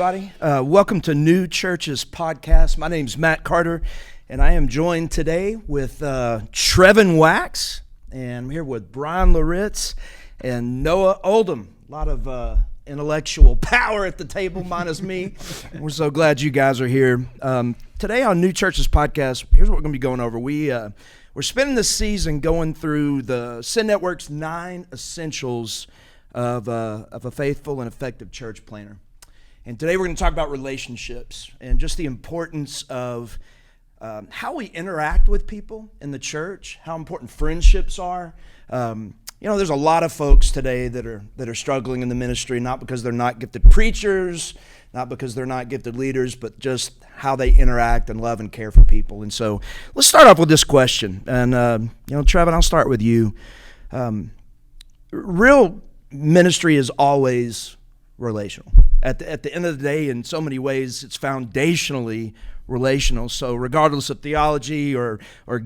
everybody. Welcome to New Churches Podcast. My name's Matt Carter, and I am joined today with Trevin Wax, and I'm here with Bryan Loritts and Noah Oldham. A lot of intellectual power at the table, minus me. We're so glad you guys are here. Today on New Churches Podcast, here's what we're going to be going over. We're spending this season going through the Sin Network's 9 essentials of a faithful and effective church planner. And today we're going to talk about relationships and just the importance of how we interact with people in the church, how important friendships are. There's a lot of folks today that are struggling in the ministry, not because they're not gifted preachers, not because they're not gifted leaders, but just how they interact and love and care for people. And so let's start off with this question. And, Trevin, I'll start with you. Real ministry is always relational. At the end of the day, in so many ways, it's foundationally relational. So regardless of theology or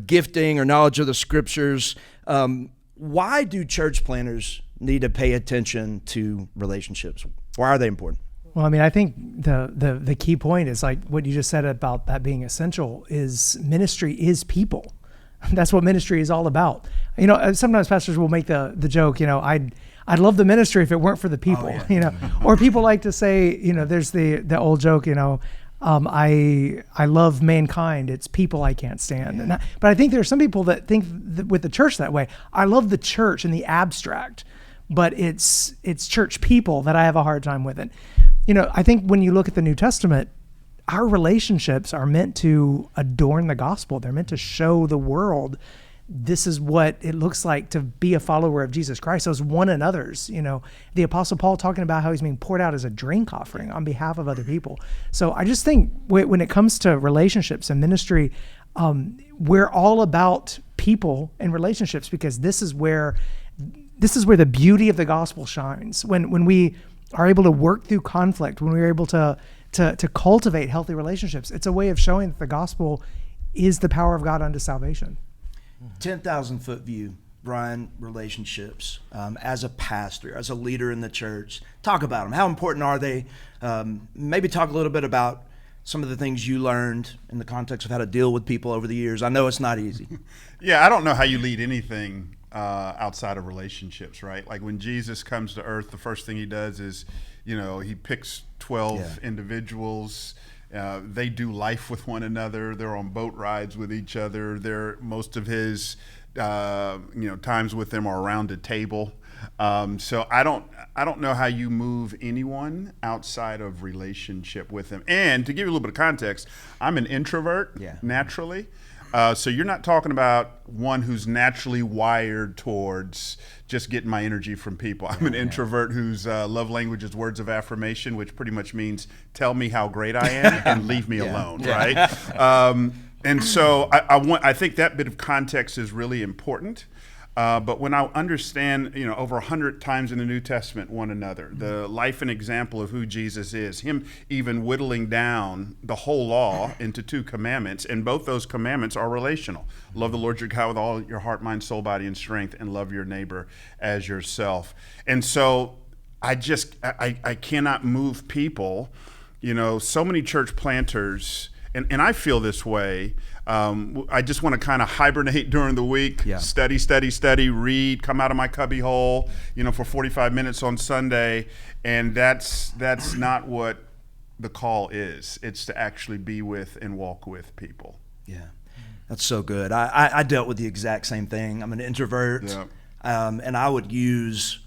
gifting or knowledge of the scriptures, why do church planners need to pay attention to relationships? Why are they important? Well, I mean, I think the key point is like what you just said about that being essential is ministry is people. That's what ministry is all about. Sometimes pastors will make the joke, I'd love the ministry if it weren't for the people, or people like to say, there's the old joke, I love mankind. It's people I can't stand. Yeah. But I think there are some people that think with the church that way. I love the church in the abstract, but it's church people that I have a hard time with it. I think when you look at the New Testament, our relationships are meant to adorn the gospel. They're meant to show the world this is what it looks like to be a follower of Jesus Christ. Those one another's, the Apostle Paul talking about how he's being poured out as a drink offering on behalf of other people. So I just think when it comes to relationships and ministry, we're all about people and relationships because this is where the beauty of the gospel shines. When we are able to work through conflict, when we're able to cultivate healthy relationships, it's a way of showing that the gospel is the power of God unto salvation. 10,000 foot view, Bryan, relationships as a pastor, as a leader in the church. Talk about them. How important are they? Maybe talk a little bit about some of the things you learned in the context of how to deal with people over the years. I know it's not easy. Yeah, I don't know how you lead anything outside of relationships, right? Like when Jesus comes to earth, the first thing he does is, he picks 12 individuals. They do life with one another. They're on boat rides with each other. Most of his, times with them are around a table. So I don't know how you move anyone outside of relationship with them. And to give you a little bit of context, I'm an introvert naturally. So you're not talking about one who's naturally wired towards just getting my energy from people. I'm an introvert whose love language is words of affirmation, which pretty much means tell me how great I am and leave me alone, right? And so I think that bit of context is really important. But when I understand, over 100 times in the New Testament, one another, the life and example of who Jesus is, him even whittling down the whole law into 2 commandments, and both those commandments are relational. Love the Lord your God with all your heart, mind, soul, body, and strength, and love your neighbor as yourself. And so I cannot move people. So many church planters, and I feel this way, I just want to kind of hibernate during the week, study, read, come out of my cubby hole, for 45 minutes on Sunday. And that's not what the call is. It's to actually be with and walk with people. Yeah, that's so good. I dealt with the exact same thing. I'm an introvert, and I would use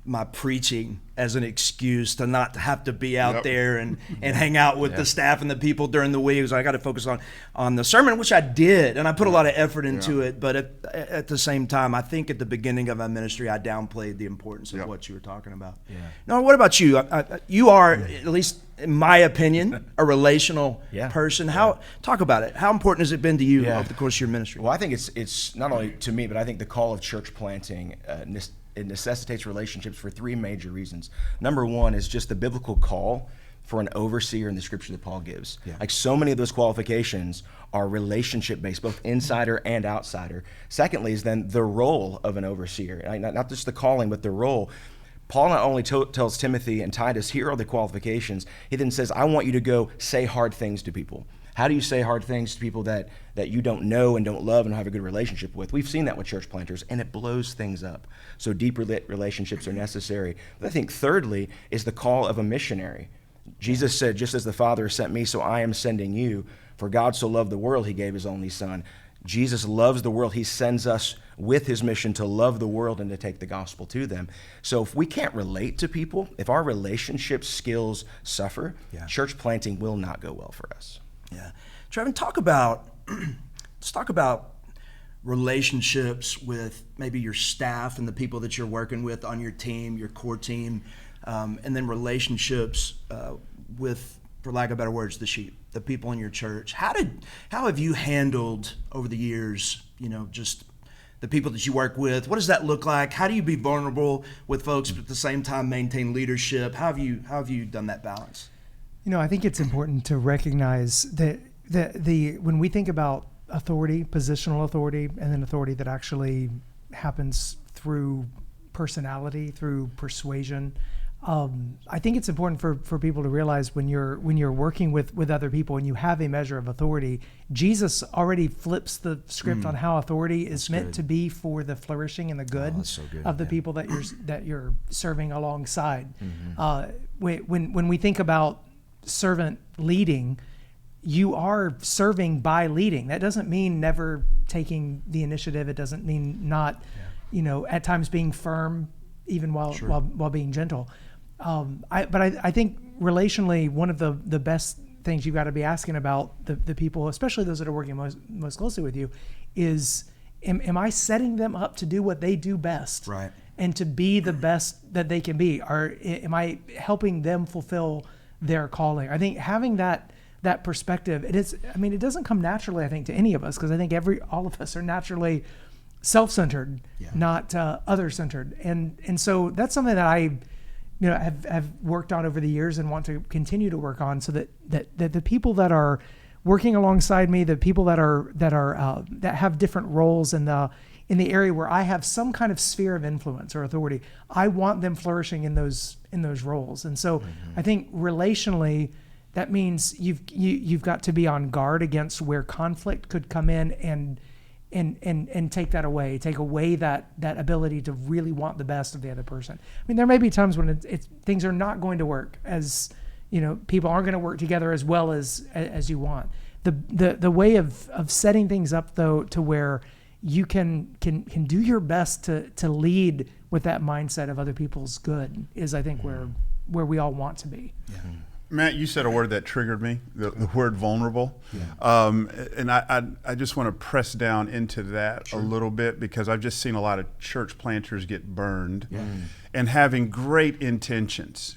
my preaching as an excuse to not have to be out there and hang out with the staff and the people during the week. So I got to focus on the sermon, which I did, and I put a lot of effort into it. But at the same time, I think at the beginning of my ministry, I downplayed the importance of what you were talking about. Yeah. Now, what about you? You are, at least in my opinion, a relational person. Talk about it. How important has it been to you over the course of your ministry? Well, I think it's not only to me, but I think the call of church planting it necessitates relationships for 3 major reasons. Number 1 is just the biblical call for an overseer in the scripture that Paul gives. Yeah. Like so many of those qualifications are relationship based, both insider and outsider. Secondly is then the role of an overseer, not just the calling, but the role. Paul not only tells Timothy and Titus, here are the qualifications, he then says, I want you to go say hard things to people. How do you say hard things to people that you don't know and don't love and don't have a good relationship with? We've seen that with church planters, and it blows things up. So deep relationships are necessary. But I think thirdly is the call of a missionary. Jesus said, just as the Father sent me, so I am sending you. For God so loved the world, he gave his only Son. Jesus loves the world. He sends us with his mission to love the world and to take the gospel to them. So if we can't relate to people, if our relationship skills suffer, church planting will not go well for us. Yeah. Trevin, let's talk about relationships with maybe your staff and the people that you're working with on your team, your core team, and then relationships with, for lack of better words, the sheep, the people in your church. How have you handled over the years, just the people that you work with? What does that look like? How do you be vulnerable with folks, but at the same time maintain leadership? How have you done that balance? I think it's important to recognize that when we think about authority, positional authority, and then authority that actually happens through personality, through persuasion, I think it's important for people to realize when you're working with other people and you have a measure of authority, Jesus already flips the script on how authority is meant to be for the flourishing and the good of the people that you're serving alongside. When we think about servant leading, you are serving by leading. That doesn't mean never taking the initiative. It doesn't mean not, at times being firm, even while being gentle. I think relationally, one of the best things you've got to be asking about the people, especially those that are working most closely with you, is am I setting them up to do what they do best, right, and to be the best that they can be, or am I helping them fulfill their calling? I think having that perspective, it doesn't come naturally, I think, to any of us, because I think all of us are naturally self-centered, not other-centered, and so that's something that I have worked on over the years and want to continue to work on, so that the people that are working alongside me, the people that have different roles in the area where I have some kind of sphere of influence or authority, I want them flourishing in those roles. And so I think relationally, that means you've got to be on guard against where conflict could come in and take that away, take away that ability to really want the best of the other person. There may be times when things are not going to work, as people aren't going to work together as well as you want. The way of setting things up, though, to where you can do your best to lead with that mindset of other people's good is, I think, where we all want to be. Yeah. Matt, you said a word that triggered me, the word vulnerable. Yeah. And I just want to press down into that a little bit, because I've just seen a lot of church planters get burned and having great intentions,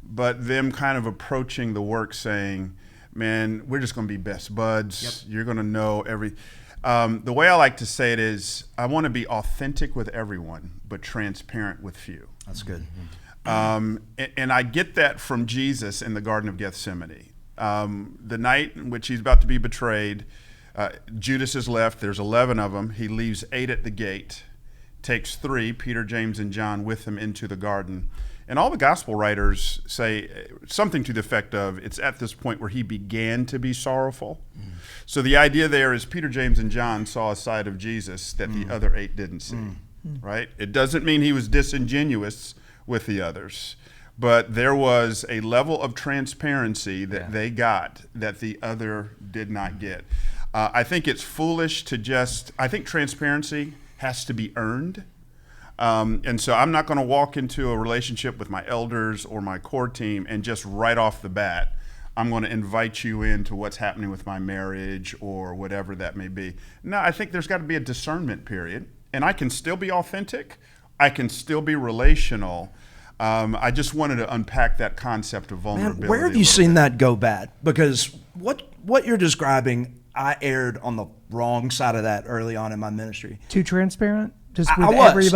but them kind of approaching the work saying, man, we're just going to be best buds. Yep. You're going to know the way I like to say it is, I want to be authentic with everyone, but transparent with few. That's good. And I get that from Jesus in the Garden of Gethsemane. The night in which he's about to be betrayed, Judas is left. There's 11 of them. He leaves 8 at the gate, takes 3, Peter, James, and John, with him into the garden. And all the gospel writers say something to the effect of, it's at this point where he began to be sorrowful. So the idea there is Peter, James, and John saw a side of Jesus that the other 8 didn't see, right? It doesn't mean he was disingenuous with the others, but there was a level of transparency that they got that the other did not get. I think it's foolish I think transparency has to be earned. And so I'm not going to walk into a relationship with my elders or my core team and just right off the bat, I'm going to invite you into what's happening with my marriage or whatever that may be. No, I think there's got to be a discernment period, and I can still be authentic. I can still be relational. I just wanted to unpack that concept of vulnerability. Man, where have you seen that go bad? Because what you're describing, I erred on the wrong side of that early on in my ministry. Too transparent? Just with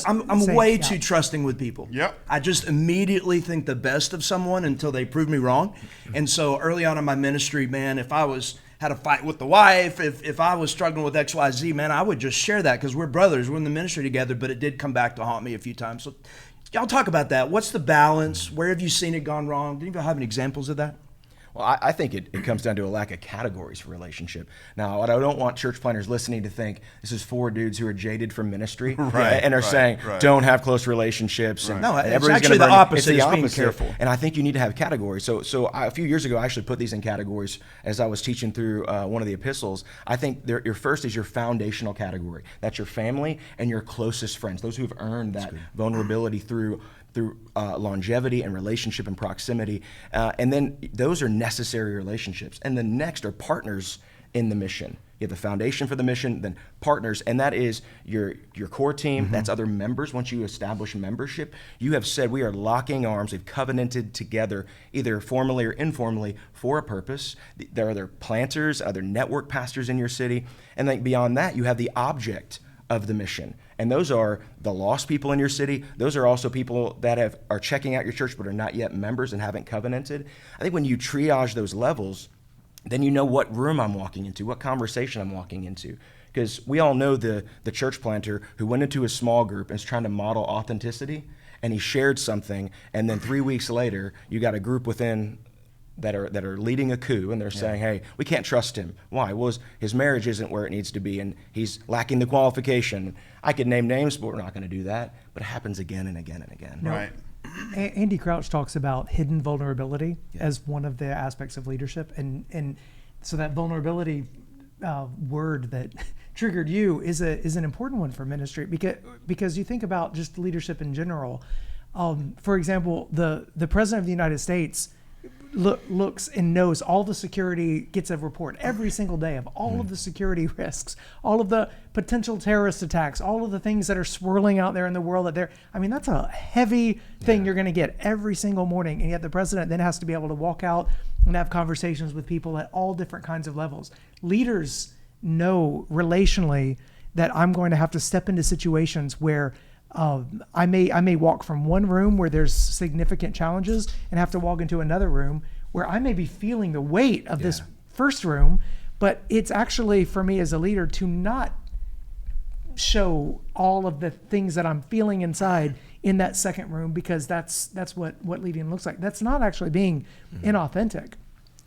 I'm way too trusting with people. Yep. I just immediately think the best of someone until they prove me wrong. And so early on in my ministry, man, if I was had a fight with the wife, if I was struggling with XYZ, man, I would just share that because we're brothers. We're in the ministry together, but it did come back to haunt me a few times. So y'all talk about that. What's the balance? Where have you seen it gone wrong? Do you have any examples of that? Well, I think it comes down to a lack of categories for relationship. Now, what I don't want church planners listening to think this is 4 dudes who are jaded from ministry and are saying don't have close relationships. Right. And, No, and it's everybody's actually gonna the bring, opposite. It's the It's opposite. being careful. And I think you need to have categories. So a few years ago, I actually put these in categories as I was teaching through one of the epistles. I think your first is your foundational category. That's your family and your closest friends, those who have earned that vulnerability through longevity and relationship and proximity. And then those are necessary relationships. And then next are partners in the mission. You have the foundation for the mission, then partners, and that is your core team. That's other members. Once you establish membership, you have said we are locking arms. We've covenanted together, either formally or informally, for a purpose. There are other planters, other network pastors in your city. And then beyond that, you have the object of the mission. And those are the lost people in your city. Those are also people that are checking out your church but are not yet members and haven't covenanted. I think when you triage those levels, then you know what room I'm walking into, what conversation I'm walking into. Because we all know the church planter who went into a small group and is trying to model authenticity, and he shared something, and then 3 weeks later, you got a group within that are leading a coup, and they're saying, hey, we can't trust him. Why? Well, his marriage isn't where it needs to be, and he's lacking the qualification. I could name names, but we're not going to do that. But it happens again and again and again. No. Right. Andy Crouch talks about hidden vulnerability as one of the aspects of leadership, and so that vulnerability word that triggered you is an important one for ministry because you think about just leadership in general. For example, the President of the United States looks and knows all the security, gets a report every single day of all of the security risks, all of the potential terrorist attacks, all of the things that are swirling out there in the world that's a heavy thing you're going to get every single morning. And yet the president then has to be able to walk out and have conversations with people at all different kinds of levels. Leaders know relationally that I'm going to have to step into situations where I may walk from one room where there's significant challenges and have to walk into another room where I may be feeling the weight of this first room, but it's actually for me as a leader to not show all of the things that I'm feeling inside in that second room, because that's what leading looks like. That's not actually being inauthentic.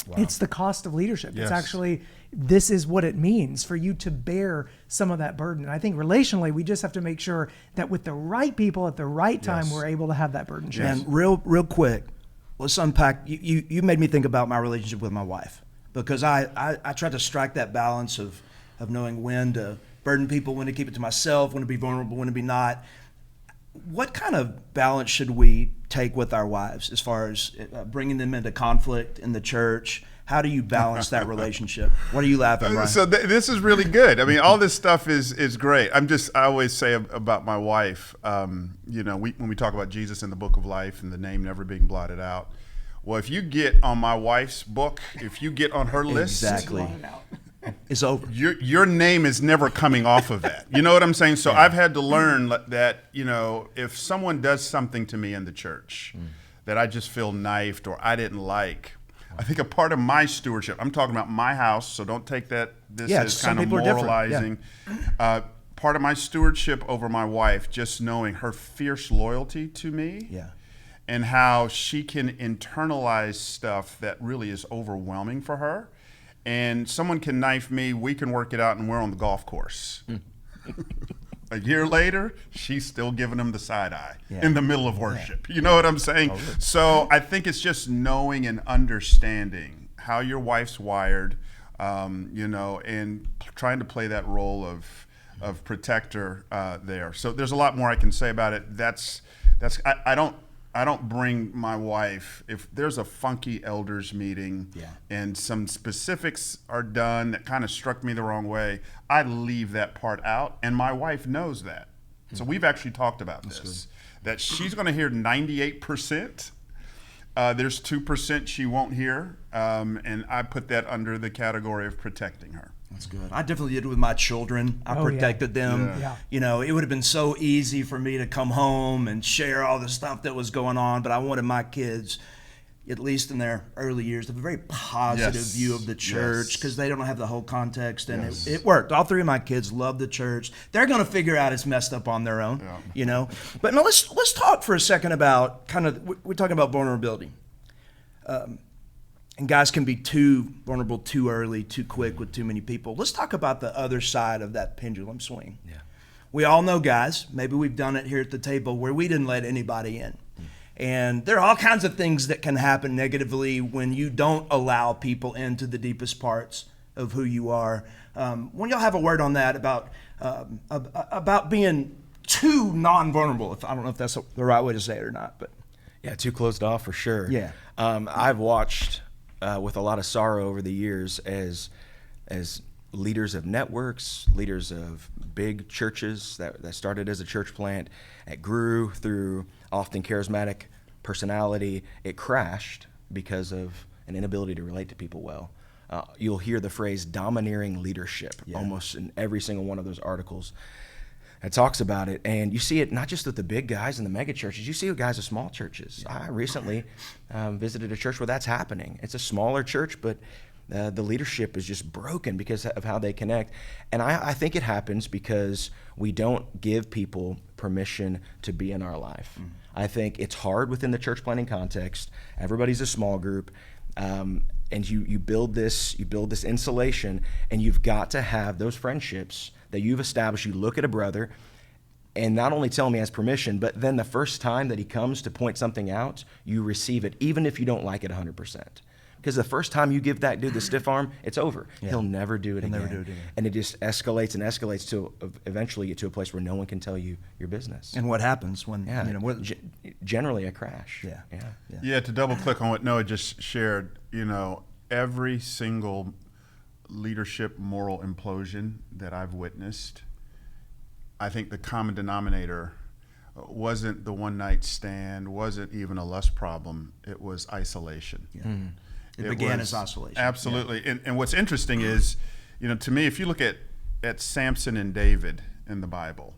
Wow. It's the cost of leadership. Yes. It's actually, this is what it means for you to bear some of that burden. And I think relationally, we just have to make sure that with the right people at the right time, we're able to have that burden shared. And real quick, let's unpack. You made me think about my relationship with my wife, because I try to strike that balance of knowing when to burden people, when to keep it to myself, when to be vulnerable, when to be not. What kind of balance should we take with our wives as far as bringing them into conflict in the church? How do you balance that relationship? What are you laughing, Bryan? So this is really good. I mean, all this stuff is great. I always say about my wife, when we talk about Jesus in the book of life and the name never being blotted out. Well, if you get on my wife's book, if you get on her list, exactly. It's over. Your name is never coming off of that. You know what I'm saying? So I've had to learn that, if someone does something to me in the church that I just feel knifed or I didn't like, I think a part of my stewardship, I'm talking about my house, so don't take this as kind of moralizing. Part of my stewardship over my wife, just knowing her fierce loyalty to me and how she can internalize stuff that really is overwhelming for her. And someone can knife me, we can work it out, and we're on the golf course. A year later, she's still giving them the side eye in the middle of worship. You know what I'm saying? Oh, really? So I think it's just knowing and understanding how your wife's wired, and trying to play that role of protector there. So there's a lot more I can say about it. I don't bring my wife, if there's a funky elders meeting and some specifics are done that kind of struck me the wrong way, I leave that part out, and my wife knows that. So we've actually talked about this, that she's going to hear 98%. There's 2% she won't hear, and I put that under the category of protecting her. That's good. I definitely did it with my children. I protected them. Yeah. It would have been so easy for me to come home and share all the stuff that was going on, but I wanted my kids, at least in their early years, have a very positive Yes. view of the church Yes. because they don't have the whole context, and Yes. it worked. All three of my kids love the church. They're going to figure out it's messed up on their own, But now let's talk for a second about we're talking about vulnerability. And guys can be too vulnerable too early, too quick with too many people. Let's talk about the other side of that pendulum swing. Yeah. We all know guys, maybe we've done it here at the table, where we didn't let anybody in. And there are all kinds of things that can happen negatively when you don't allow people into the deepest parts of who you are. When y'all have a word on that about being too non-vulnerable, I don't know if that's the right way to say it or not, but Yeah, too closed off for sure. Yeah. I've watched with a lot of sorrow over the years as leaders of networks, leaders of big churches that started as a church plant, it grew through often charismatic personality. It crashed because of an inability to relate to people well. You'll hear the phrase domineering leadership almost in every single one of those articles. It talks about it, and you see it not just with the big guys in the mega churches. You see it with guys of small churches. I recently visited a church where that's happening. It's a smaller church, but the leadership is just broken because of how they connect. And I think it happens because we don't give people permission to be in our life. I think it's hard within the church planting context. Everybody's a small group. And you build this insulation, and you've got to have those friendships that you've established. You look at a brother and not only tell him he has permission, but then the first time that he comes to point something out, you receive it, even if you don't like it 100%. Because the first time you give that dude the stiff arm, it's over. Yeah. He'll never do it again. And it just escalates and escalates to eventually get to a place where no one can tell you your business. And what happens when, generally a crash. Yeah, to double click on what Noah just shared, every single leadership moral implosion that I've witnessed, I think the common denominator wasn't the one night stand, wasn't even a lust problem, it was isolation. It began as isolation. Absolutely. And what's interesting is, to me, if you look at Samson and David in the Bible,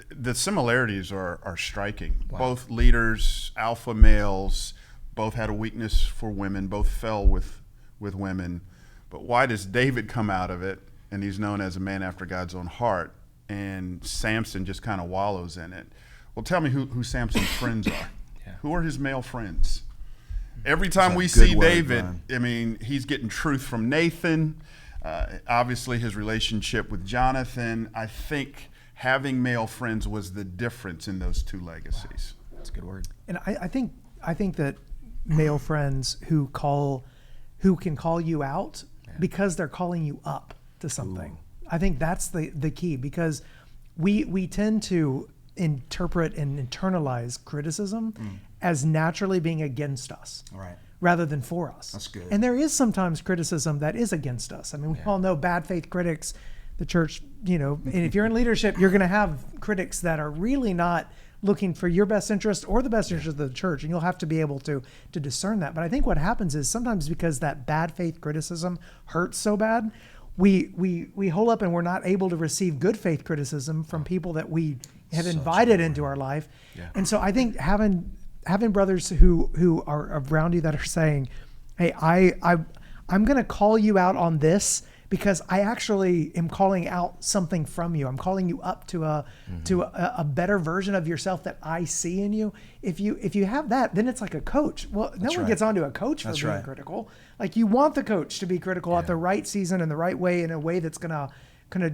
the similarities are striking. Wow. Both leaders, alpha males, both had a weakness for women, both fell with women. But why does David come out of it, and he's known as a man after God's own heart, and Samson just kind of wallows in it? Well, tell me who Samson's friends are. Who are his male friends? Every time we see David, he's getting truth from Nathan. Obviously, his relationship with Jonathan. I think having male friends was the difference in those two legacies. Wow. That's a good word. And I think that male friends who can call you out because they're calling you up to something. Ooh. I think that's the key, because we tend to interpret and internalize criticism as naturally being against us, right, rather than for us. That's good. And there is sometimes criticism that is against us. I mean, we all know bad faith critics, the church, and if you're in leadership, you're going to have critics that are really not looking for your best interest or the best interest of the church, and you'll have to be able to discern that. But I think what happens is sometimes because that bad faith criticism hurts so bad, we hole up and we're not able to receive good faith criticism from people that we have invited into our life. Yeah. And so I think having brothers who are around you that are saying, hey, I'm going to call you out on this because I actually am calling out something from you. I'm calling you up to a better version of yourself that I see in you. If you have that, then it's like a coach. Well, no one gets onto a coach for being critical. Like, you want the coach to be critical at the right season and the right way, in a way that's gonna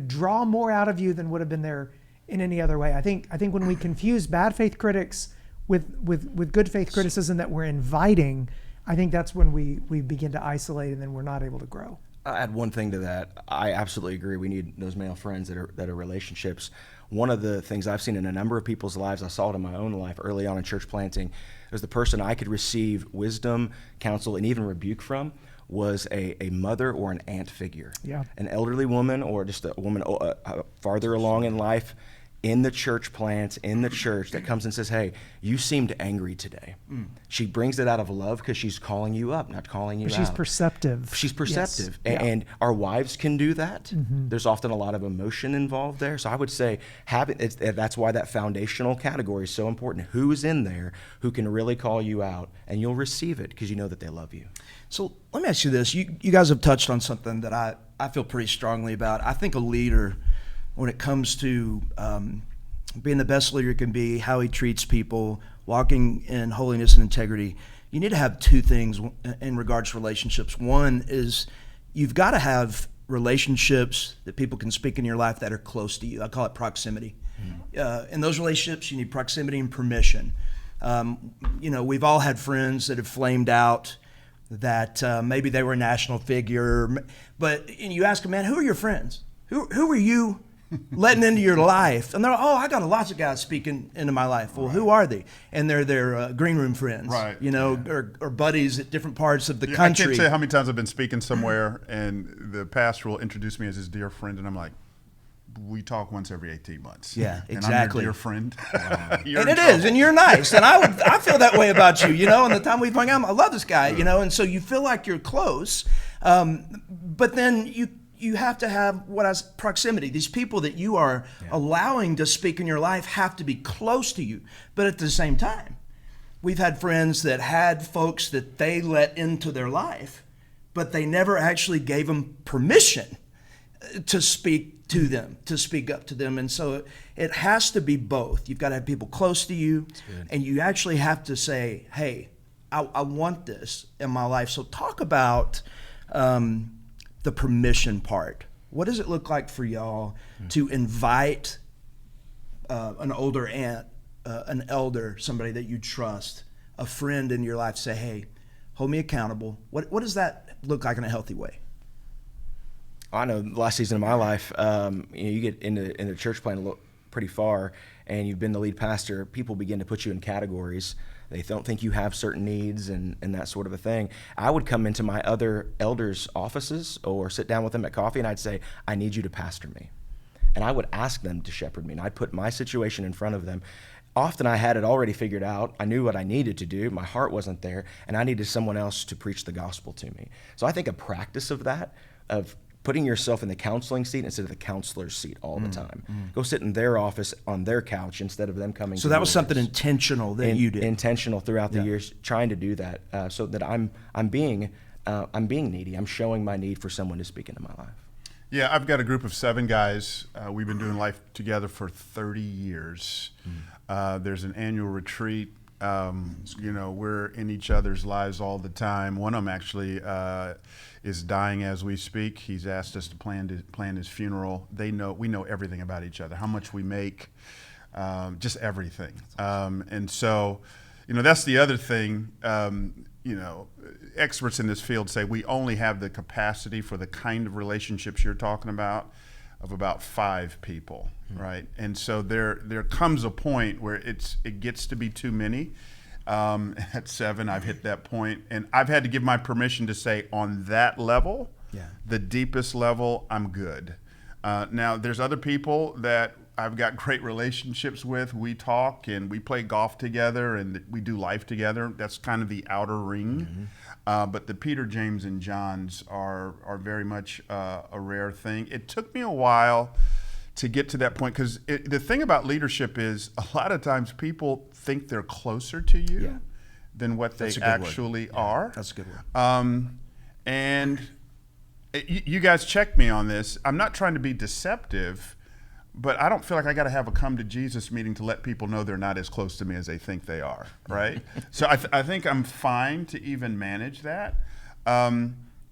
draw more out of you than would have been there in any other way. I think when we confuse bad faith critics with good faith criticism that we're inviting, I think that's when we begin to isolate, and then we're not able to grow. I'll add one thing to that. I absolutely agree. We need those male friends that are relationships. One of the things I've seen in a number of people's lives, I saw it in my own life early on in church planting, was the person I could receive wisdom, counsel, and even rebuke from was a mother or an aunt figure. Yeah. An elderly woman, or just a woman farther along in life. in the church plant, in the church, that comes and says, hey, you seemed angry today. She brings it out of love because she's calling you up, not calling you out. She's perceptive. She's perceptive. Yes. Yeah. And our wives can do that. There's often a lot of emotion involved there. So I would say that's why that foundational category is so important. Who's in there who can really call you out, and you'll receive it because you know that they love you. So let me ask you this. You guys have touched on something that I feel pretty strongly about. I think a leader, when it comes to being the best leader can be, how he treats people, walking in holiness and integrity, you need to have two things in regards to relationships. One is you've got to have relationships that people can speak in your life that are close to you. I call it proximity. In those relationships, you need proximity and permission. We've all had friends that have flamed out, that maybe they were a national figure, and you ask them, man, who are your friends? Who are you letting into your life? And they're like, oh, I got lots of guys speaking into my life. Well, who are they? And they're their green room friends, right? Or buddies at different parts of the country. I can't tell you how many times I've been speaking somewhere, and the pastor will introduce me as his dear friend, and I'm like, we talk once every 18 months. Yeah, exactly. And I'm your dear friend. And it is, and you're nice. And I feel that way about you, and the time we've hung out, I love this guy, and so you feel like you're close. But then you have to have proximity. These people that you are allowing to speak in your life have to be close to you. But at the same time, we've had friends that had folks that they let into their life, but they never actually gave them permission to speak to them, to speak up to them. And so it has to be both. You've got to have people close to you, and you actually have to say, hey, I want this in my life. So talk about the permission part. What does it look like for y'all to invite an older aunt, an elder, somebody that you trust, a friend in your life, say, hey, hold me accountable? What does that look like in a healthy way? I know the last season of my life, you get in the church plant pretty far, and you've been the lead pastor, people begin to put you in categories. They don't think you have certain needs and that sort of a thing. I would come into my other elders' offices or sit down with them at coffee, and I'd say, I need you to pastor me. And I would ask them to shepherd me, and I'd put my situation in front of them. Often I had it already figured out. I knew what I needed to do. My heart wasn't there, and I needed someone else to preach the gospel to me. So I think a practice of that, of putting yourself in the counseling seat instead of the counselor's seat all the time. Go sit in their office on their couch instead of them coming. So that was something intentional that you did. Intentional throughout the years, trying to do that, so that I'm being needy. I'm showing my need for someone to speak into my life. Yeah, I've got a group of 7 guys. We've been doing life together for 30 years. There's an annual retreat. We're in each other's lives all the time. One of them actually is dying as we speak. He's asked us to plan his funeral. We know everything about each other, how much we make, just everything. And so, that's the other thing. Experts in this field say we only have the capacity for the kind of relationships you're talking about of about 5 people, right? And so there comes a point where it gets to be too many. At 7, I've hit that point, and I've had to give my permission to say, on that level, the deepest level, I'm good. Now, there's other people that I've got great relationships with. We talk and we play golf together and we do life together. That's kind of the outer ring. But the Peter, James, and Johns are very much a rare thing. It took me a while to get to that point, because the thing about leadership is a lot of times people think they're closer to you than what they actually are. That's a good word. And you guys check me on this. I'm not trying to be deceptive, but I don't feel like I got to have a come to Jesus meeting to let people know they're not as close to me as they think they are, right? So I think I'm fine to even manage that.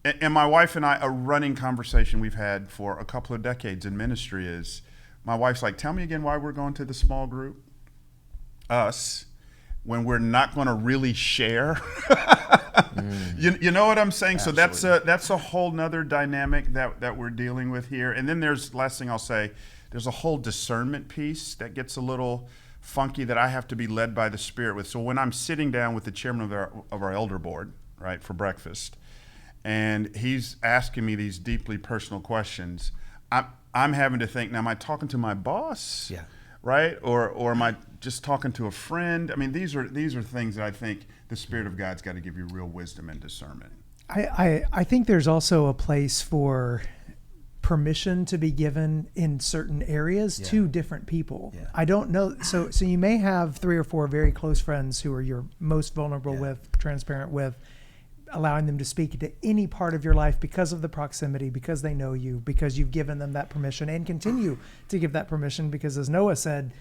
And my wife and I, a running conversation we've had for a couple of decades in ministry is, my wife's like, tell me again why we're going to the small group. Us, when we're not going to really share. You know what I'm saying? Absolutely. So that's a whole nother dynamic that we're dealing with here. And then last thing I'll say, there's a whole discernment piece that gets a little funky that I have to be led by the Spirit with. So when I'm sitting down with the chairman of our elder board, right, for breakfast, and he's asking me these deeply personal questions, I'm having to think, now, am I talking to my boss? Yeah. right? Or am I just talking to a friend? I mean, these are things that I think the Spirit of God's got to give you real wisdom and discernment. I think there's also a place for permission to be given in certain areas to different people. Yeah. I don't know. So you may have 3 or 4 very close friends who are you're most vulnerable with, transparent with, allowing them to speak to any part of your life because of the proximity, because they know you, because you've given them that permission and continue to give that permission, because as Noah said,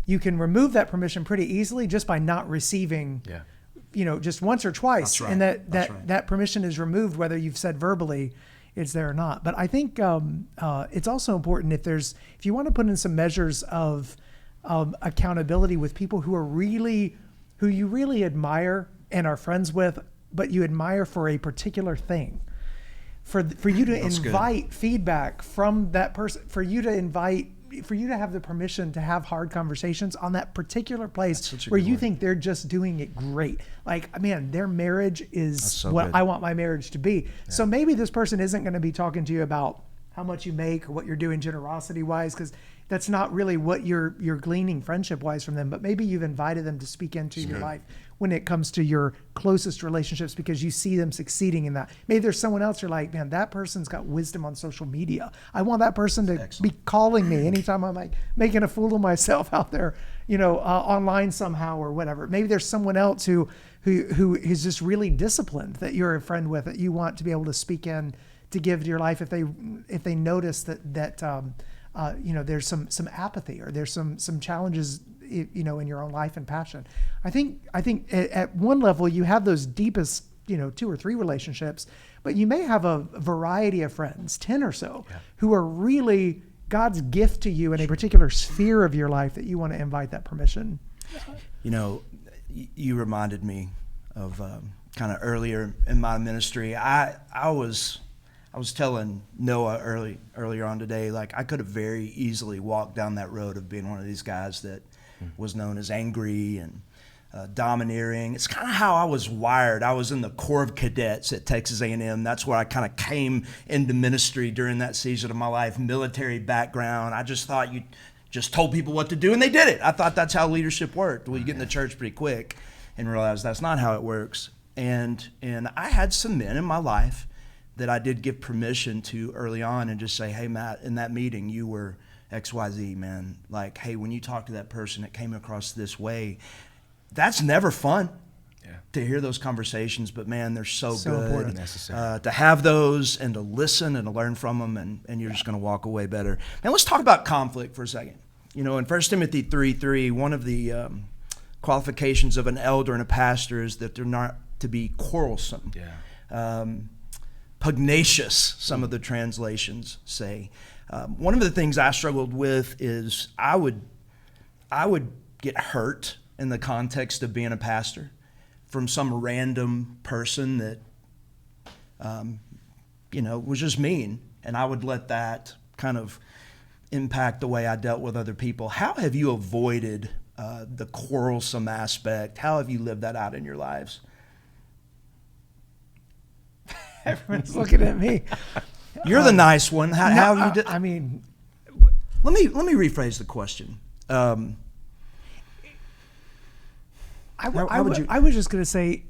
you can remove that permission pretty easily just by not receiving just once or twice. Right. And that permission is removed, whether you've said verbally it's there or not. But I think it's also important if you want to put in some measures of accountability with people who you really admire and are friends with, but you admire for a particular thing, for you to invite feedback from that person, for you to have the permission to have hard conversations on that particular place where you think they're just doing it great. Like, man, their marriage is what I want my marriage to be. Yeah. So maybe this person isn't going to be talking to you about how much you make or what you're doing generosity wise, because that's not really what you're gleaning friendship wise from them. But maybe you've invited them to speak into your life when it comes to your closest relationships, because you see them succeeding in that. Maybe there's someone else you're like, man, that person's got wisdom on social media. I want that person to be calling me anytime I'm like making a fool of myself out there, online somehow or whatever. Maybe there's someone else who is just really disciplined that you're a friend with, that you want to be able to speak in to give to your life if they notice that there's some apathy or there's some challenges in your own life and passion. I think at one level you have those deepest 2 or 3 relationships, but you may have a variety of friends, 10 or so, who are really God's gift to you in a particular sphere of your life that you want to invite that permission. You reminded me of kind of earlier in my ministry. I was telling Noah earlier on today, like I could have very easily walked down that road of being one of these guys that was known as angry and domineering. It's kind of how I was wired. I was in the Corps of Cadets at Texas A&M. That's where I kind of came into ministry during that season of my life, military background. I just thought you just told people what to do and they did it. I thought that's how leadership worked. Well, you get in the church pretty quick and realize that's not how it works. And I had some men in my life that I did give permission to early on and just say, hey, Matt, in that meeting, you were XYZ, man. Like, hey, when you talk to that person, it came across this way. That's never fun to hear those conversations, but man, they're so good. Important. Necessary. To have those and to listen and to learn from them, and you're just going to walk away better. Now, let's talk about conflict for a second. In 1 Timothy 3:3, one of the qualifications of an elder and a pastor is that they're not to be quarrelsome. Pugnacious, some of the translations say. One of the things I struggled with is I would get hurt in the context of being a pastor from some random person that was just mean, and I would let that kind of impact the way I dealt with other people. How have you avoided the quarrelsome aspect? How have you lived that out in your lives? Everyone's looking at me. You're the nice one. How have you did? I mean, let me rephrase the question. I was just going to say,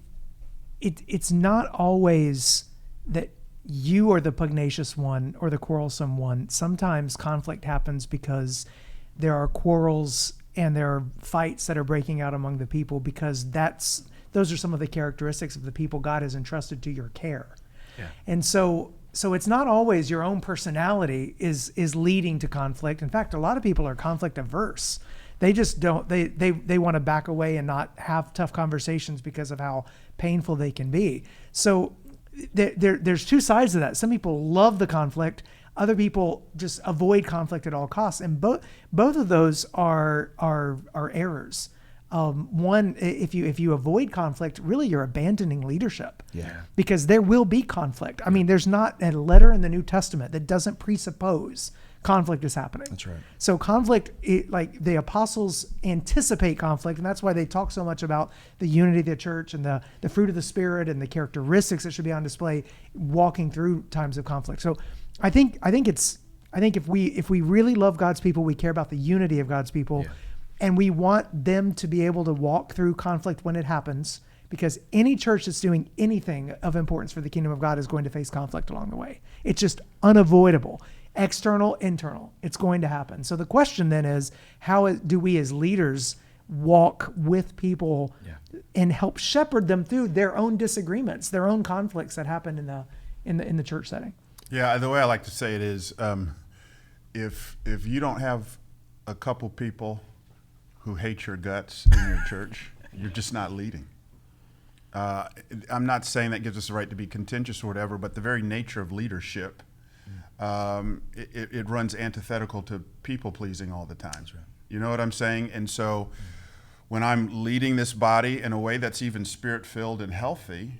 it's not always that you are the pugnacious one or the quarrelsome one. Sometimes conflict happens because there are quarrels and there are fights that are breaking out among the people, because those are some of the characteristics of the people God has entrusted to your care. Yeah. And so it's not always your own personality is leading to conflict. In fact, a lot of people are conflict averse. They just don't, they want to back away and not have tough conversations because of how painful they can be. So there's 2 sides to that. Some people love the conflict. Other people just avoid conflict at all costs. And both of those are errors. One, if you avoid conflict, really you're abandoning leadership. Yeah. Because there will be conflict. I mean, there's not a letter in the New Testament that doesn't presuppose conflict is happening. That's right. So conflict, like the apostles anticipate conflict, and that's why they talk so much about the unity of the church and the fruit of the Spirit and the characteristics that should be on display walking through times of conflict. So I think it's I think if we really love God's people, we care about the unity of God's people, and we want them to be able to walk through conflict when it happens, because any church that's doing anything of importance for the kingdom of God is going to face conflict along the way. It's just unavoidable. External, internal. It's going to happen. So the question then is, how do we as leaders walk with people and help shepherd them through their own disagreements, their own conflicts that happen in the church setting? Yeah, the way I like to say it is, if you don't have a couple people who hate your guts in your church, you're just not leading. I'm not saying that gives us the right to be contentious or whatever, but the very nature of leadership, it runs antithetical to people pleasing all the time. That's right. You know what I'm saying? And so when I'm leading this body in a way that's even spirit-filled and healthy,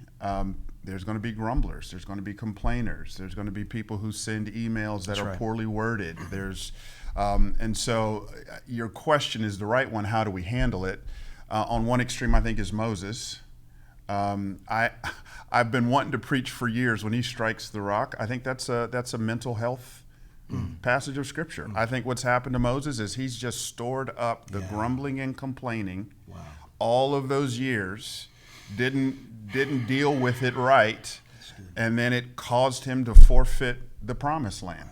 there's going to be grumblers, there's going to be complainers, there's going to be people who send emails that are poorly worded. And so your question is the right one. How do we handle it? On one extreme, I think, is Moses. I've been wanting to preach for years when he strikes the rock. I think that's a mental health passage of Scripture. I think what's happened to Moses is he's just stored up the grumbling and complaining all of those years, didn't deal with it right, and then it caused him to forfeit the promised land.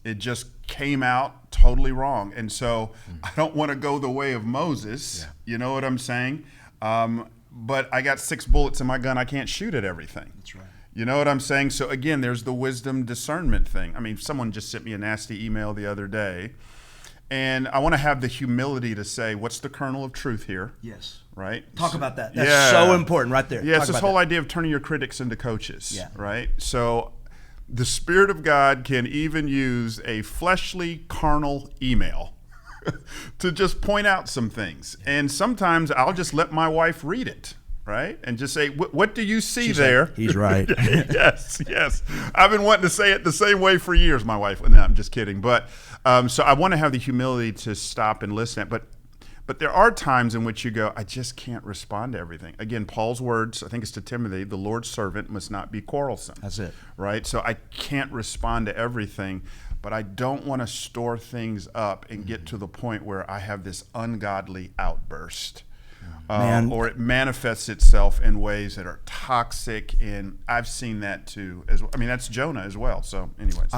It just came out totally wrong. And so I don't want to go the way of Moses. You know what I'm saying? But I got 6 bullets in my gun. I can't shoot at everything. That's right. You know what I'm saying? So again, there's the wisdom discernment thing. I mean, someone just sent me a nasty email the other day, and I want to have the humility to say, what's the kernel of truth here? Yes. Right? Talk about that. That's so important right there. Yeah, it's this whole idea of turning your critics into coaches. Right? So the Spirit of God can even use a fleshly, carnal email to just point out some things. And sometimes I'll just let my wife read it, right? And just say, what do you see there? Like, he's right. Yes. I've been wanting to say it the same way for years, my wife. No, I'm just kidding. But so I want to have the humility to stop and listen. But there are times in which you go, I just can't respond to everything. Again, Paul's words, I think it's to Timothy, the Lord's servant must not be quarrelsome. That's it. Right? So I can't respond to everything, but I don't want to store things up and get to the point where I have this ungodly outburst. Or it manifests itself in ways that are toxic, and I've seen that too. I mean, that's Jonah as well. So anyways.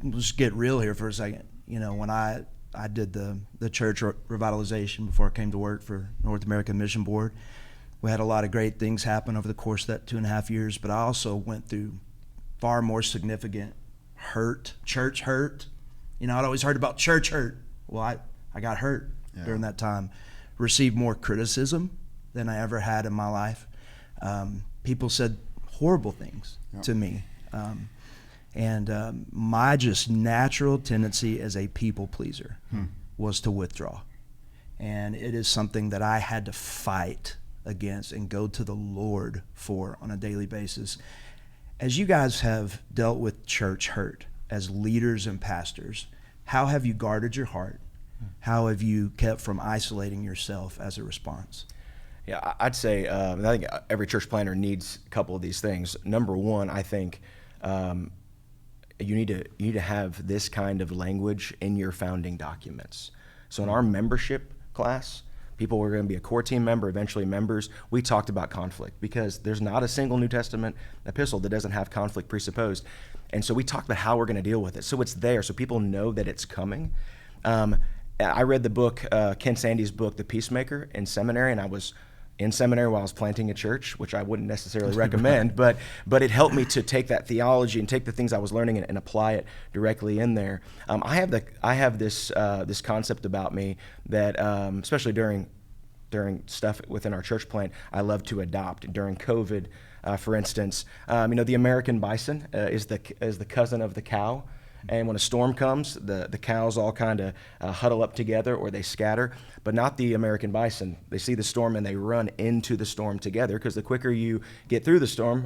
Let's get real here for a second. You know, when I did the church revitalization before I came to work for North American Mission Board, we had a lot of great things happen over the course of that 2.5 years, but I also went through far more significant hurt, church hurt. You know, I'd always heard about church hurt. Well, I got hurt during that time. Received more criticism than I ever had in my life. People said horrible things to me. And my just natural tendency as a people pleaser was to withdraw. And it is something that I had to fight against and go to the Lord for on a daily basis. As you guys have dealt with church hurt as leaders and pastors, how have you guarded your heart? How have you kept from isolating yourself as a response? Yeah, I'd say I think every church planter needs a couple of these things. Number one, I think you need to have this kind of language in your founding documents. So in our membership class, people were going to be a core team member, eventually members. We talked about conflict because there's not a single New Testament epistle that doesn't have conflict presupposed. And so we talked about how we're going to deal with it. So it's there, so people know that it's coming. I read the book, Ken Sande's book, The Peacemaker, in seminary, and I was in seminary while I was planting a church, which I wouldn't necessarily recommend, but it helped me to take that theology and take the things I was learning and apply it directly in there. I have this concept about me that, especially during stuff within our church plant, I love to adopt. During COVID, for instance, the American bison is the cousin of the cow. And when a storm comes, the cows all kind of huddle up together or they scatter, but not the American bison. They see the storm and they run into the storm together, because the quicker you get through the storm,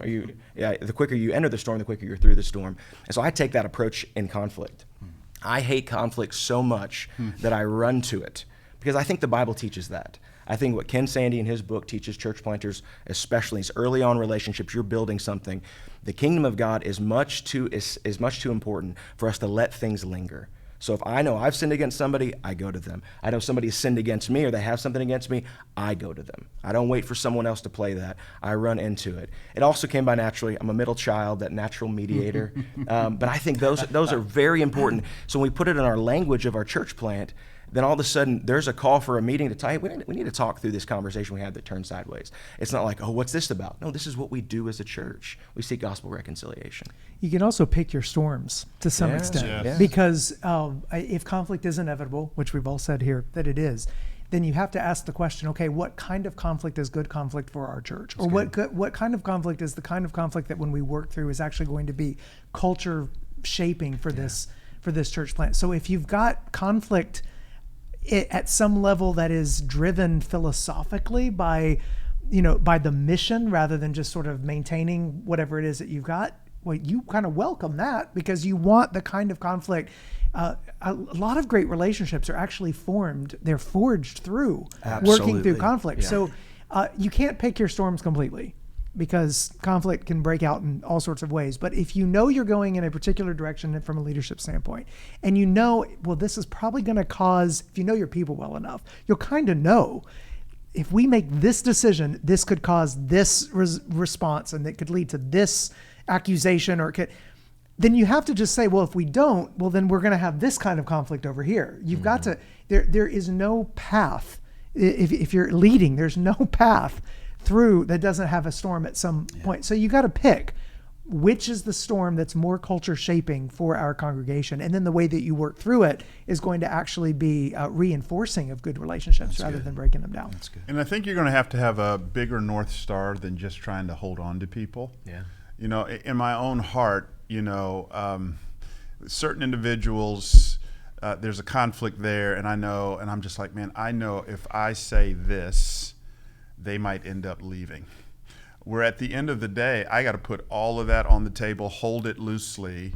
the quicker you enter the storm, the quicker you're through the storm. And so I take that approach in conflict. I hate conflict so much that I run to it, because I think the Bible teaches that. I think what Ken Sande in his book teaches church planters, especially these early on relationships, you're building something. The kingdom of God is much too important for us to let things linger. So if I know I've sinned against somebody, I go to them. I know somebody has sinned against me or they have something against me, I go to them. I don't wait for someone else to play that. I run into it. It also came by naturally. I'm a middle child, that natural mediator. But I think those are very important. So when we put it in our language of our church plant, then all of a sudden there's a call for a meeting to tie. We need to talk through this conversation we had that turned sideways. It's not like, oh, what's this about? No, this is what we do as a church. We seek gospel reconciliation. You can also pick your storms to some extent, because if conflict is inevitable, which we've all said here that it is, then you have to ask the question, okay, what kind of conflict is good conflict for our church? Or what kind of conflict is the kind of conflict that when we work through is actually going to be culture shaping for this church plant? So if you've got conflict at some level that is driven philosophically by the mission rather than just sort of maintaining whatever it is that you've got, well, you kind of welcome that because you want the kind of conflict. A lot of great relationships are actually they're forged through working through conflict. Yeah. So you can't pick your storms completely, because conflict can break out in all sorts of ways. But if you know you're going in a particular direction from a leadership standpoint, and you know, well, this is probably going to cause, if you know your people well enough, you'll kind of know, if we make this decision, this could cause this response, and it could lead to this accusation, or then you have to just say, well, if we don't, well, then we're going to have this kind of conflict over here. You've got to, there is no path. If you're leading, there's no path through that doesn't have a storm at some point. So you got to pick which is the storm that's more culture shaping for our congregation. And then the way that you work through it is going to actually be reinforcing of good relationships rather than breaking them down. That's good. And I think you're going to have a bigger North Star than just trying to hold on to people. Yeah. In my own heart, certain individuals, there's a conflict there, and I'm just like, man, I know if I say this, they might end up leaving. Where at the end of the day, I got to put all of that on the table, hold it loosely,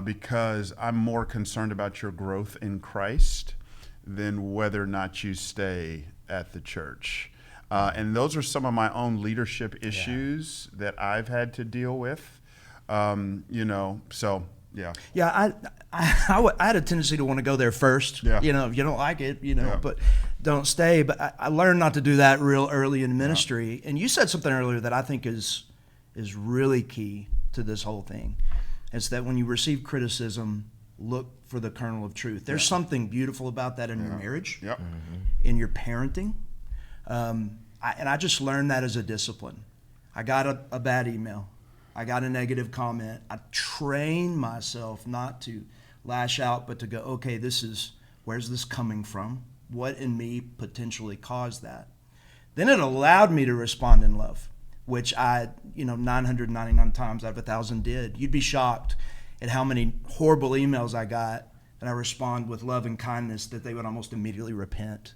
because I'm more concerned about your growth in Christ than whether or not you stay at the church. And those are some of my own leadership issues that I've had to deal with. So yeah. Yeah, I had a tendency to want to go there first. Yeah. If you don't like it, but don't stay. But I learned not to do that real early in ministry. And you said something earlier that I think is really key to this whole thing. It's that when you receive criticism, look for the kernel of truth. There's something beautiful about that in your marriage, in your parenting. And I just learned that as a discipline. I got a bad email. I got a negative comment. I trained myself not to lash out, but to go, okay, where's this coming from? What in me potentially caused that? Then it allowed me to respond in love, which 999 times out of 1,000 did. You'd be shocked at how many horrible emails I got that I respond with love and kindness that they would almost immediately repent.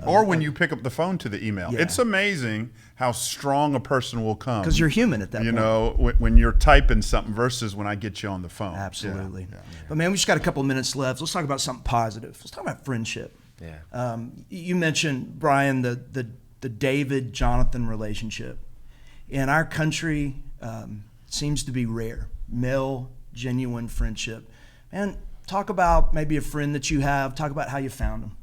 Or when you pick up the phone to the email. Yeah. It's amazing how strong a person will come. Because you're human at that point. When you're typing something versus when I get you on the phone. Absolutely. Yeah. But man, we just got a couple of minutes left. Let's talk about something positive. Let's talk about friendship. Yeah. You mentioned, Bryan, the David-Jonathan relationship. In our country, seems to be rare. Male, genuine friendship. Man, talk about maybe a friend that you have. Talk about how you found them.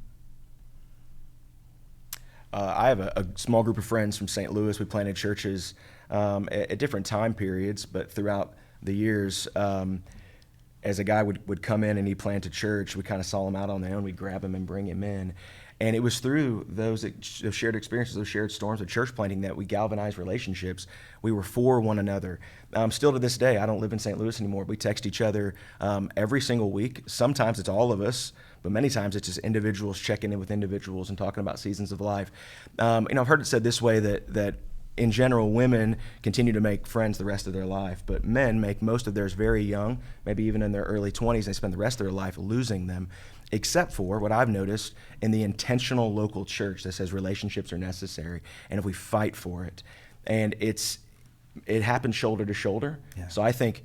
I have a small group of friends from St. Louis. We planted churches at different time periods, but throughout the years, as a guy would come in and he planted a church, we kind of saw him out on their own. We'd grab him and bring him in. And it was through those shared experiences, those shared storms of church planting that we galvanized relationships. We were for one another. Still to this day, I don't live in St. Louis anymore. We text each other every single week. Sometimes it's all of us, but many times it's just individuals checking in with individuals and talking about seasons of life. I've heard it said this way that in general, women continue to make friends the rest of their life, but men make most of theirs very young, maybe even in their early 20s. They spend the rest of their life losing them, except for what I've noticed in the intentional local church that says relationships are necessary, and if we fight for it. And it happens shoulder to shoulder. Yeah. So I think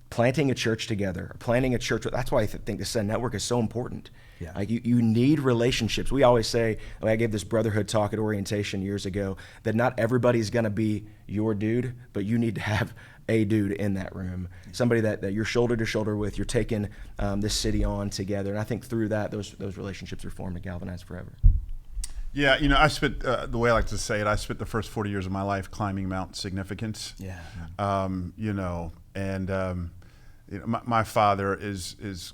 planting a church together, planting a church. That's why I think the Send Network is so important. Yeah. Like you need relationships. We always say, I gave this brotherhood talk at orientation years ago, that not everybody's going to be your dude, but you need to have a dude in that room, somebody that you're shoulder to shoulder with. You're taking this city on together, and I think through that, those relationships are formed and galvanized forever. Yeah, I spent, the way I like to say it, I spent the first 40 years of my life climbing Mount Significance. Yeah. My father is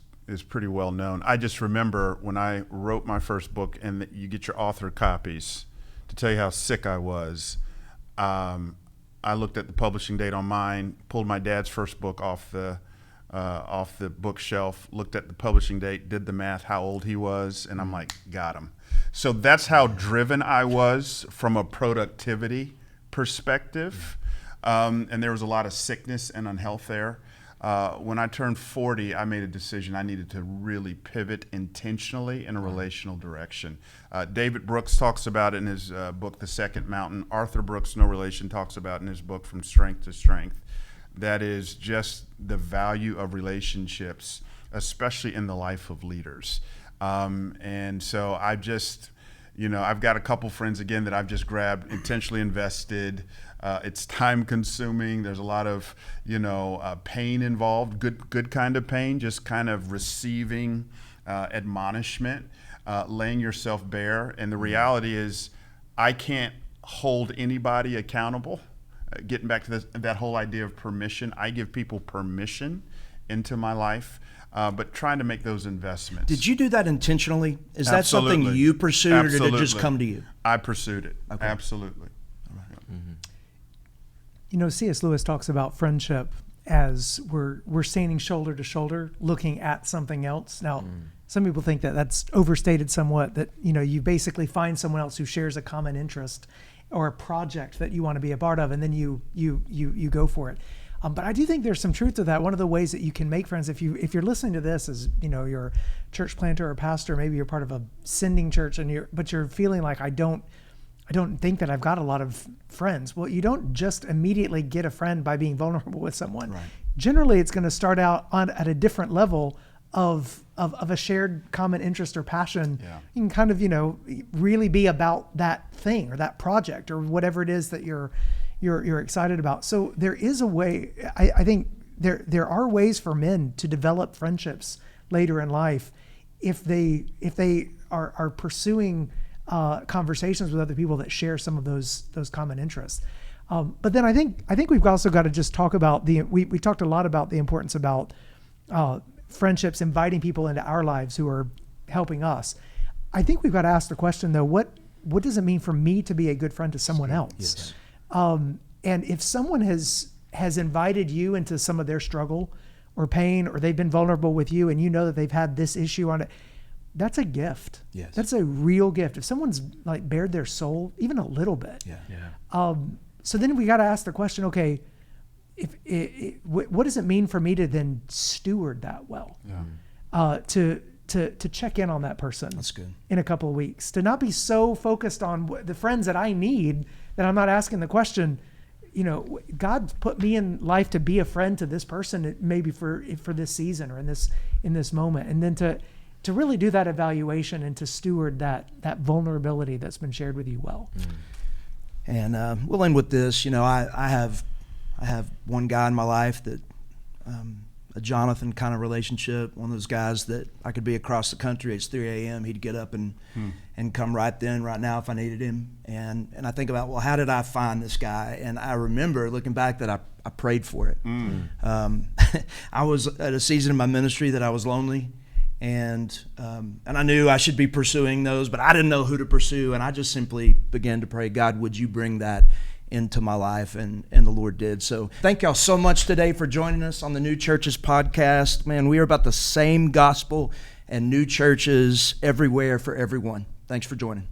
pretty well known. I just remember when I wrote my first book, and you get your author copies, to tell you how sick I was. I looked at the publishing date on mine, pulled my dad's first book off the bookshelf, looked at the publishing date, did the math, how old he was, and I'm like, got him. So that's how driven I was from a productivity perspective. And there was a lot of sickness and unhealth there. When I turned 40, I made a decision I needed to really pivot intentionally in a relational direction. David Brooks talks about it in his book, The Second Mountain. Arthur Brooks, no relation, talks about in his book, From Strength to Strength. That is just the value of relationships, especially in the life of leaders. And so I've just, I've got a couple friends, again, that I've just grabbed, intentionally invested. It's time consuming. There's a lot of, pain involved, good kind of pain, just kind of receiving admonishment, laying yourself bare. And the reality is I can't hold anybody accountable. Getting back to that whole idea of permission, I give people permission into my life, but trying to make those investments. Did you do that intentionally? Is that Absolutely. something you pursued, Absolutely. or did it just come to you? I pursued it. Okay. Absolutely. C.S. Lewis talks about friendship as we're standing shoulder to shoulder looking at something else. Now, some people think that that's overstated somewhat, that, you basically find someone else who shares a common interest or a project that you want to be a part of, and then you go for it. But I do think there's some truth to that. One of the ways that you can make friends, if you're listening to this as, you're a church planter or pastor, maybe you're part of a sending church, but you're feeling like I don't think that I've got a lot of friends. Well, you don't just immediately get a friend by being vulnerable with someone. Right. Generally, it's going to start out at a different level of a shared common interest or passion. Yeah. You can kind of, really be about that thing or that project or whatever it is that you're excited about. So there is a way, I think there are ways for men to develop friendships later in life if they are pursuing conversations with other people that share some of those common interests. But then I think we've also got to just talk about we talked a lot about the importance about friendships, inviting people into our lives who are helping us. I think we've got to ask the question though, what does it mean for me to be a good friend to someone else? Yes. And if someone has invited you into some of their struggle or pain, or they've been vulnerable with you and you know that they've had this issue on it, that's a gift. Yes. That's a real gift. If someone's like bared their soul, even a little bit. Yeah. So then we got to ask the question, okay, what does it mean for me to then steward that well? Yeah. To check in on that person. That's good. In a couple of weeks, to not be so focused on the friends that I need that I'm not asking the question, God put me in life to be a friend to this person, maybe for this season or in this moment, and then to really do that evaluation and to steward that vulnerability that's been shared with you well. And we'll end with this. I have one guy in my life that a Jonathan kind of relationship, one of those guys that I could be across the country. It's 3 a.m. He'd get up and come right then, right now if I needed him. And I think about, well, how did I find this guy? And I remember looking back that I prayed for it. I was at a season in my ministry that I was lonely. And I knew I should be pursuing those, but I didn't know who to pursue. And I just simply began to pray, God, would you bring that into my life? And the Lord did. So thank y'all so much today for joining us on the New Churches podcast. Man, we are about the same gospel and new churches everywhere for everyone. Thanks for joining.